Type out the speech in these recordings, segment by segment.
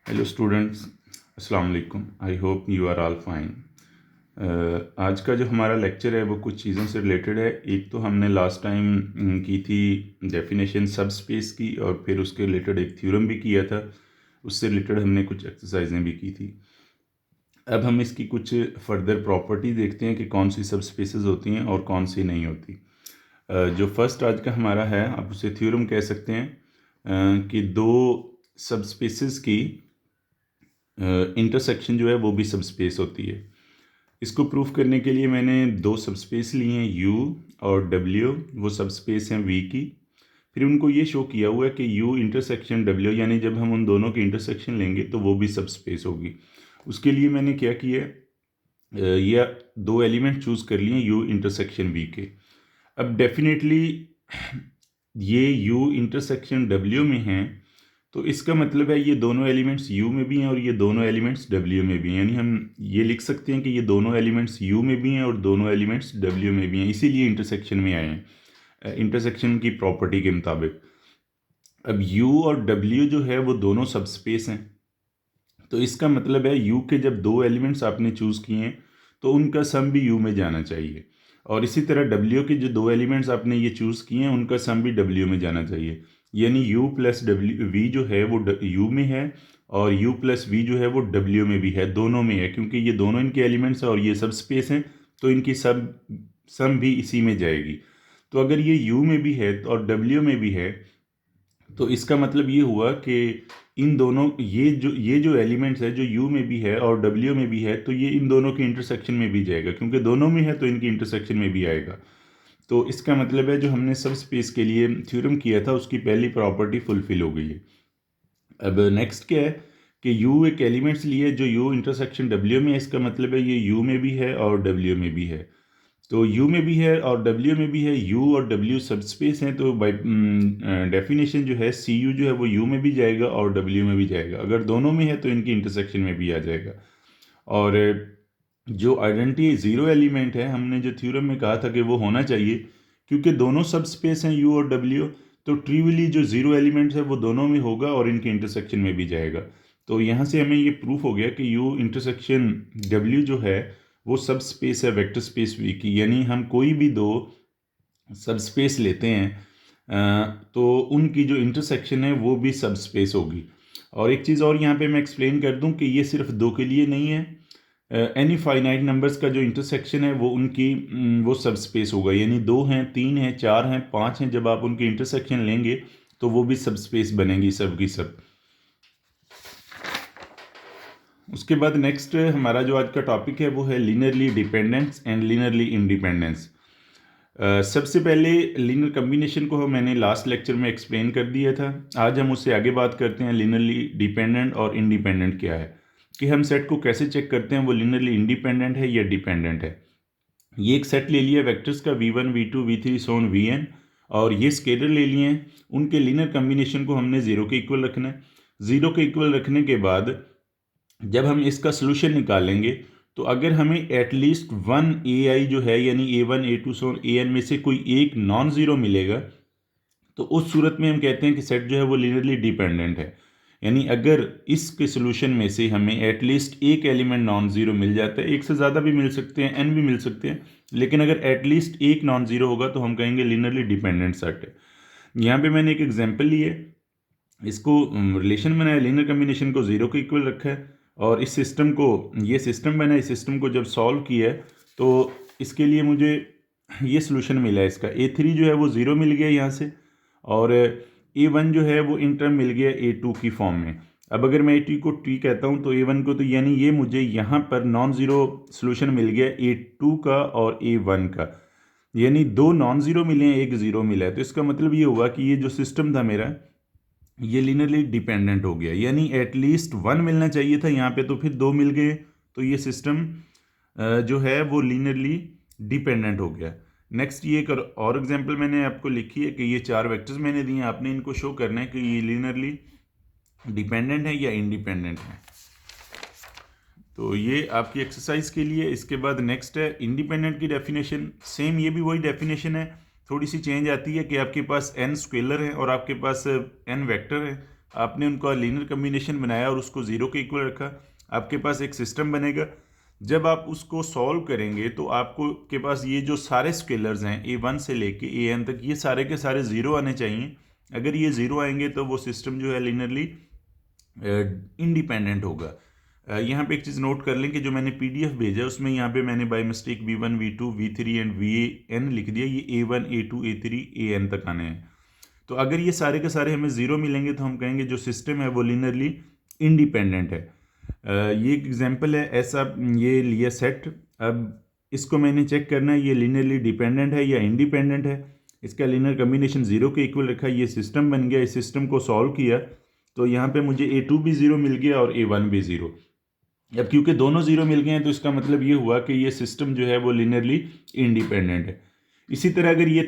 Hello students, अस्सलाम वालेकुम। I hope you are all fine. आज का जो हमारा लेक्चर है वो कुछ चीज़ों से रिलेटेड है। एक तो हमने लास्ट टाइम की थी डेफिनेशन सब स्पेस की, और फिर उसके रिलेटेड एक थ्योरम भी किया था। उससे रिलेटेड हमने कुछ एक्सरसाइजें भी की थी। अब हम इसकी कुछ फर्दर प्रॉपर्टी देखते हैं कि कौन सी सब स्पेसेस होती हैं और कौन सी नहीं होती। जो फर्स्ट आज का हमारा है, आप उसे थ्योरम कह सकते हैं, कि दो सब स्पेसेस की इंटरसेक्शन जो है वो भी सब स्पेस होती है। इसको प्रूफ करने के लिए मैंने दो सब स्पेस लिए हैं, U और W। वो सब स्पेस हैं V की। फिर उनको ये शो किया हुआ है कि U इंटरसेक्शन W, यानी जब हम उन दोनों की इंटरसेक्शन लेंगे तो वो भी सब स्पेस होगी। उसके लिए मैंने क्या किया, ये दो एलिमेंट चूज कर लिए U इंटरसेक्शन V के। अब डेफिनेटली ये U इंटरसेक्शन W में हैं, तो इसका मतलब है ये दोनों एलिमेंट्स U में भी हैं और ये दोनों एलिमेंट्स W में भी हैं। यानी हम ये लिख सकते हैं कि ये दोनों एलिमेंट्स U में भी हैं और दोनों एलिमेंट्स W में भी हैं, इसीलिए इंटरसेक्शन में आए हैं इंटरसेक्शन की प्रॉपर्टी के मुताबिक। अब U और W जो है वो दोनों सब स्पेस हैं, तो इसका मतलब है U के जब दो एलिमेंट्स आपने चूज़ किए हैं तो उनका सम भी U में जाना चाहिए, और इसी तरह W के जो दो एलिमेंट्स आपने ये चूज़ किए हैं उनका सम भी W में जाना चाहिए। यानी U प्लस V जो है वो U में है, और U प्लस V जो है वो W में भी है, दोनों में है, क्योंकि ये दोनों इनके एलिमेंट्स हैं और ये सब स्पेस हैं, तो इनकी सम भी इसी में जाएगी। तो अगर ये U में भी है और W में भी है, तो इसका मतलब ये हुआ कि इन दोनों ये जो एलिमेंट्स है जो U में भी है और W में भी है, तो ये इन दोनों के इंटरसेक्शन में भी जाएगा, क्योंकि दोनों में है तो इनकी इंटरसेक्शन में भी आएगा। तो इसका मतलब है जो हमने सब स्पेस के लिए थ्योरम किया था उसकी पहली प्रॉपर्टी फुलफिल हो गई है। अब नेक्स्ट क्या है कि U एक एलिमेंट्स लिए जो U इंटरसेक्शन W में है, इसका मतलब है ये U में भी है और W में भी है। तो U में भी है और W में भी है, U और W सब स्पेस हैं, तो बाई डेफिनेशन जो है CU जो है वो U में भी जाएगा और W में भी जाएगा। अगर दोनों में है तो इनकी इंटरसेक्शन में भी आ जाएगा। और जो आइडेंटिटी ज़ीरो एलिमेंट है, हमने जो थ्योरम में कहा था कि वो होना चाहिए, क्योंकि दोनों सब स्पेस हैं U और W, तो ट्रिवियली जो ज़ीरो एलिमेंट है वो दोनों में होगा और इनके इंटरसेक्शन में भी जाएगा। तो यहाँ से हमें ये प्रूफ हो गया कि U इंटरसेक्शन W जो है वो सब स्पेस है वेक्टर स्पेस V की। यानी हम कोई भी दो सब स्पेस लेते हैं तो उनकी जो इंटरसेक्शन है वो भी सब स्पेस होगी। और एक चीज़ और यहाँ पे मैं एक्सप्लेन कर दूँ कि ये सिर्फ दो के लिए नहीं है, एनी फाइनाइट नंबर्स का जो इंटरसेक्शन है वो वो सब स्पेस होगा। यानी दो हैं, तीन हैं, चार हैं, पाँच हैं, जब आप उनकी इंटरसेक्शन लेंगे तो वो भी सब स्पेस बनेंगी सब की सब। उसके बाद नेक्स्ट हमारा जो आज का टॉपिक है वो है linearly dependence and linearly independence. सबसे पहले लीनियर कम्बिनेशन को मैंने लास्ट लेक्चर में एक्सप्लेन कर दिया था। आज हम उससे आगे बात करते हैं लीनियरली डिपेंडेंट और इंडिपेंडेंट क्या है, कि हम सेट को कैसे चेक करते हैं वो लीनियरली इंडिपेंडेंट है या डिपेंडेंट है। ये एक सेट ले लिया वेक्टर्स का V1 V2 V3 सोन Vn, और ये स्केलर ले लिए हैं, उनके लीनियर कम्बिनेशन को हमने ज़ीरो के इक्वल रखना है। ज़ीरो के इक्वल रखने के बाद जब हम इसका सोल्यूशन निकालेंगे तो अगर हमें एटलीस्ट वन AI जो है यानी A1 A2 सोन AN में से कोई एक नॉन ज़ीरो मिलेगा, तो उस सूरत में हम कहते हैं कि सेट जो है वो लीनियरली डिपेंडेंट है। यानी अगर इसके सोल्यूशन में से हमें एटलीस्ट एक एलिमेंट नॉन ज़ीरो मिल जाता है, एक से ज़्यादा भी मिल सकते हैं, n भी मिल सकते हैं, लेकिन अगर एटलीस्ट एक नॉन ज़ीरो होगा तो हम कहेंगे लीनियरली डिपेंडेंट सेट है। यहाँ पे मैंने एक एग्जांपल ली है, इसको रिलेशन बनाया, लीनियर कम्बिनेशन को ज़ीरो के इक्वल रखा है, और इस सिस्टम को, ये सिस्टम बना, इस सिस्टम को जब सॉल्व किया है तो इसके लिए मुझे ये सोल्यूशन मिला है। इसका A3 जो है वो ज़ीरो मिल गया यहाँ से, और A1 जो है वो इन टर्म मिल गया A2 की फॉर्म में। अब अगर मैं A2 को T कहता हूँ तो A1 को, तो यानी ये मुझे यहाँ पर नॉन ज़ीरो सोल्यूशन मिल गया A2 का और A1 का, यानी दो नॉन ज़ीरो मिले हैं, एक ज़ीरो मिला है। तो इसका मतलब ये हुआ कि ये जो सिस्टम था मेरा ये लीनियरली डिपेंडेंट हो गया, यानी एटलीस्ट वन मिलना चाहिए था यहाँ पे, तो फिर दो मिल गए, तो ये सिस्टम जो है वो लीनियरली डिपेंडेंट हो गया। नेक्स्ट ये एक और एग्जांपल मैंने आपको लिखी है कि ये चार वेक्टर्स मैंने दिए, आपने इनको शो करना है कि ये लीनियरली डिपेंडेंट है या इंडिपेंडेंट है। तो ये आपकी एक्सरसाइज के लिए। इसके बाद नेक्स्ट है इंडिपेंडेंट की डेफिनेशन। सेम ये भी वही डेफिनेशन है, थोड़ी सी चेंज आती है कि आपके पास n स्केलर है और आपके पास n वेक्टर है, आपने उनका लीनियर कम्बिनेशन बनाया और उसको ज़ीरो के इक्वल रखा, आपके पास एक सिस्टम बनेगा। जब आप उसको सॉल्व करेंगे तो आपको के पास ये जो सारे स्केलर्स हैं A1 से लेके AN तक, ये सारे के सारे ज़ीरो आने चाहिए। अगर ये ज़ीरो आएंगे तो वो सिस्टम जो है लीनियरली इंडिपेंडेंट होगा। यहाँ पे एक चीज़ नोट कर लें कि जो मैंने PDF भेजा है उसमें यहाँ पे मैंने by mistake V1 V2 V3 and VAN लिख दिया। ये A1 A2 A3 AN तक आने हैं। तो अगर ये सारे के सारे हमें ज़ीरो मिलेंगे तो हम कहेंगे जो सिस्टम है वो लीनियरली इंडिपेंडेंट है। ये एक एग्जांपल है, ऐसा ये लिया सेट। अब इसको मैंने चेक करना है ये लीनियरली डिपेंडेंट है या इंडिपेंडेंट है। इसका लीनियर कम्बिनेशन ज़ीरो के इक्वल रखा, ये सिस्टम बन गया। इस सिस्टम को सॉल्व किया तो यहाँ पे मुझे A2 भी ज़ीरो मिल गया और A1 भी ज़ीरो। अब क्योंकि दोनों ज़ीरो मिल गए हैं तो इसका मतलब ये हुआ कि ये सिस्टम जो है वो लीनियरली इंडिपेंडेंट है। इसी तरह अगर ये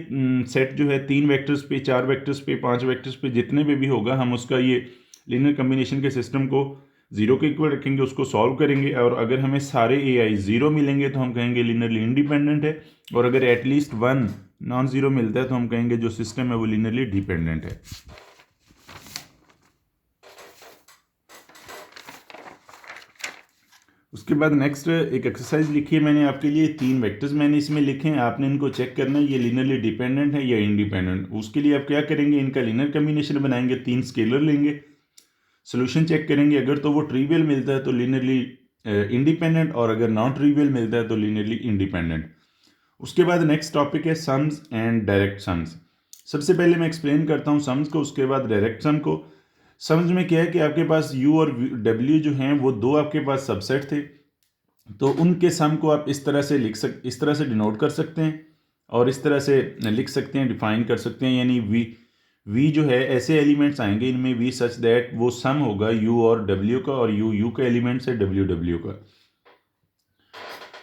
सेट जो है 3 वेक्टर्स पे, 4 वेक्टर्स पे, 5 वेक्टर्स पे, जितने पे भी होगा, हम उसका ये लीनियर कम्बिनेशन के सिस्टम को ज़ीरो के इक्वल रखेंगे, उसको सॉल्व करेंगे और अगर हमें सारे AI ज़ीरो मिलेंगे तो हम कहेंगे लीनियरली इंडिपेंडेंट है। और अगर एटलीस्ट वन नॉन ज़ीरो मिलता है तो हम कहेंगे जो सिस्टम है वो लीनियरली डिपेंडेंट है। उसके बाद नेक्स्ट एक एक्सरसाइज लिखी है मैंने आपके लिए। 3 वेक्टर्स मैंने इसमें लिखे हैं, आपने इनको चेक करना है ये लीनियरली डिपेंडेंट है या इंडिपेंडेंट। उसके लिए आप क्या करेंगे, इनका लीनियर कम्बिनेशन बनाएंगे, 3 स्केलर लेंगे, सोल्यूशन चेक करेंगे। अगर तो वो ट्रिवियल मिलता है तो लीनियरली इंडिपेंडेंट, और अगर नॉन ट्रिवियल मिलता है तो लीनियरली इंडिपेंडेंट। उसके बाद नेक्स्ट टॉपिक है सम्स एंड डायरेक्ट सम्स। सबसे पहले मैं एक्सप्लेन करता हूँ सम्स को, उसके बाद डायरेक्ट सम को। सम्स में क्या है कि आपके पास U और W जो हैं वो दो आपके पास सबसेट थे, तो उनके सम को आप इस तरह से इस तरह से डिनोट कर सकते हैं और इस तरह से लिख सकते हैं, डिफाइन कर सकते हैं। यानी V जो है ऐसे एलिमेंट्स आएंगे इनमें V सच दैट वो सम होगा U और W का, और U का एलिमेंट्स है W का।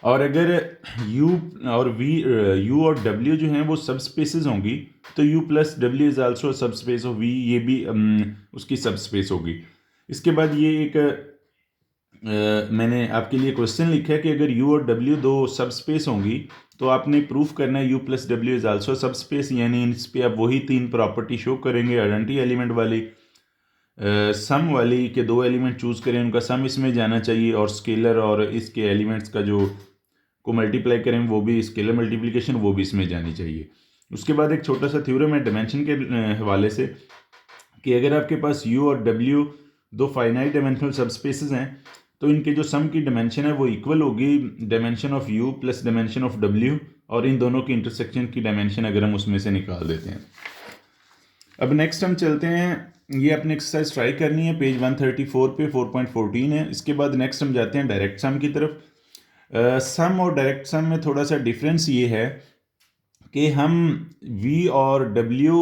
और अगर U और W जो हैं वो सब स्पेसेस होंगी तो U plus W is also सब स्पेस ऑफ V, ये भी उसकी सब स्पेस होगी। इसके बाद ये एक मैंने आपके लिए क्वेश्चन लिखा है कि अगर U और W दो सब स्पेस होंगी तो आपने प्रूफ करना है U plus W is also सब स्पेस। यानी इस पर आप वही 3 प्रॉपर्टी शो करेंगे, आइडेंटिटी एलिमेंट वाली, सम वाली के 2 एलिमेंट चूज करें, उनका सम इसमें जाना चाहिए, और स्केलर और इसके एलिमेंट्स का जो को मल्टीप्लाई करें वो भी स्केलर मल्टीप्लिकेशन वो भी इसमें जानी चाहिए। उसके बाद एक छोटा सा थ्योरम है डायमेंशन के हवाले से कि अगर आपके पास U और W दो फाइनाइट डायमेंशनल सबस्पेसेस हैं तो इनके जो सम की डायमेंशन है वो इक्वल होगी dimension of U plus dimension of W, और इन दोनों की इंटरसेक्शन की डायमेंशन अगर हम उसमें से निकाल देते हैं। अब नेक्स्ट हम चलते हैं, ये अपनी एक्सरसाइज ट्राई करनी है, पेज 134 पे 4.14 है। इसके बाद नेक्स्ट हम जाते हैं डायरेक्ट सम की तरफ। सम और डायरेक्ट सम में थोड़ा सा डिफरेंस ये है कि हम V और W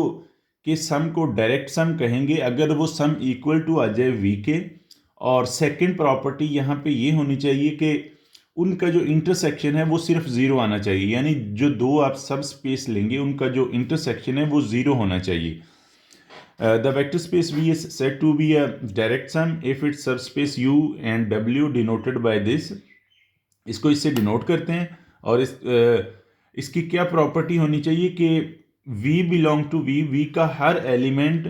के सम को डायरेक्ट सम कहेंगे अगर वो सम इक्वल टू आ जाए V के, और सेकंड प्रॉपर्टी यहाँ पे ये होनी चाहिए कि उनका जो इंटरसेक्शन है वो सिर्फ ज़ीरो आना चाहिए। यानी जो दो आप सब स्पेस लेंगे उनका जो इंटरसेक्शन है वो ज़ीरो होना चाहिए। The vector space V is said to be a direct sum if its subspace U and W denoted by this। इसको इससे डिनोट करते हैं, और इसकी क्या प्रॉपर्टी होनी चाहिए कि V बिलोंग टू V का हर एलिमेंट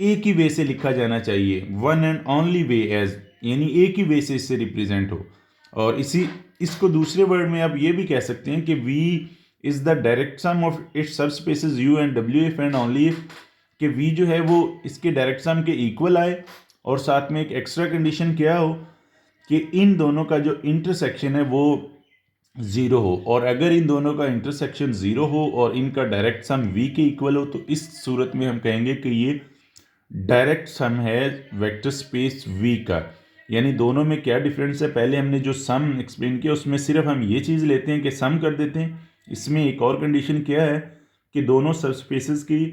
एक ही वे से लिखा जाना चाहिए, one and only way as, यानी एक ही वे से इससे रिप्रेजेंट हो। और इसको दूसरे वर्ड में आप ये भी कह सकते हैं कि V is the direct sum of its sub spaces U and W if and only if, कि V जो है वो इसके डायरेक्ट सम के इक्वल आए, और साथ में एक एक्स्ट्रा कंडीशन क्या हो कि इन दोनों का जो इंटरसेक्शन है वो ज़ीरो हो। और अगर इन दोनों का इंटरसेक्शन ज़ीरो हो और इनका डायरेक्ट सम V के इक्वल हो तो इस सूरत में हम कहेंगे कि ये डायरेक्ट सम है वेक्टर स्पेस V का। यानी दोनों में क्या डिफरेंस है, पहले हमने जो सम एक्सप्लेन किया उसमें सिर्फ हम ये चीज़ लेते हैं कि सम कर देते हैं। इसमें एक और कंडीशन क्या है कि दोनों सब स्पेसेस की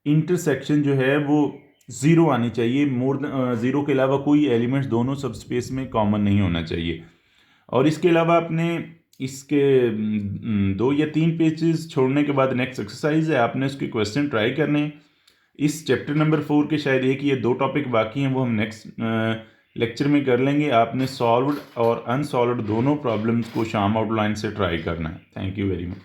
इंटरसेक्शन जो है वो ज़ीरो आनी चाहिए, मोर ज़ीरो के अलावा कोई एलिमेंट्स दोनों सब स्पेस में कॉमन नहीं होना चाहिए। और इसके अलावा आपने इसके 2 या 3 पेजेस छोड़ने के बाद नेक्स्ट एक्सरसाइज है, आपने उसके क्वेश्चन ट्राई करने हैं। इस चैप्टर नंबर 4 के शायद एक या 2 टॉपिक बाकी हैं, वो हम नेक्स्ट लेक्चर में कर लेंगे। आपने सॉल्व्ड और अनसॉल्व्ड दोनों प्रॉब्लम्स को शाम आउटलाइन से ट्राई करना है। Thank you very much.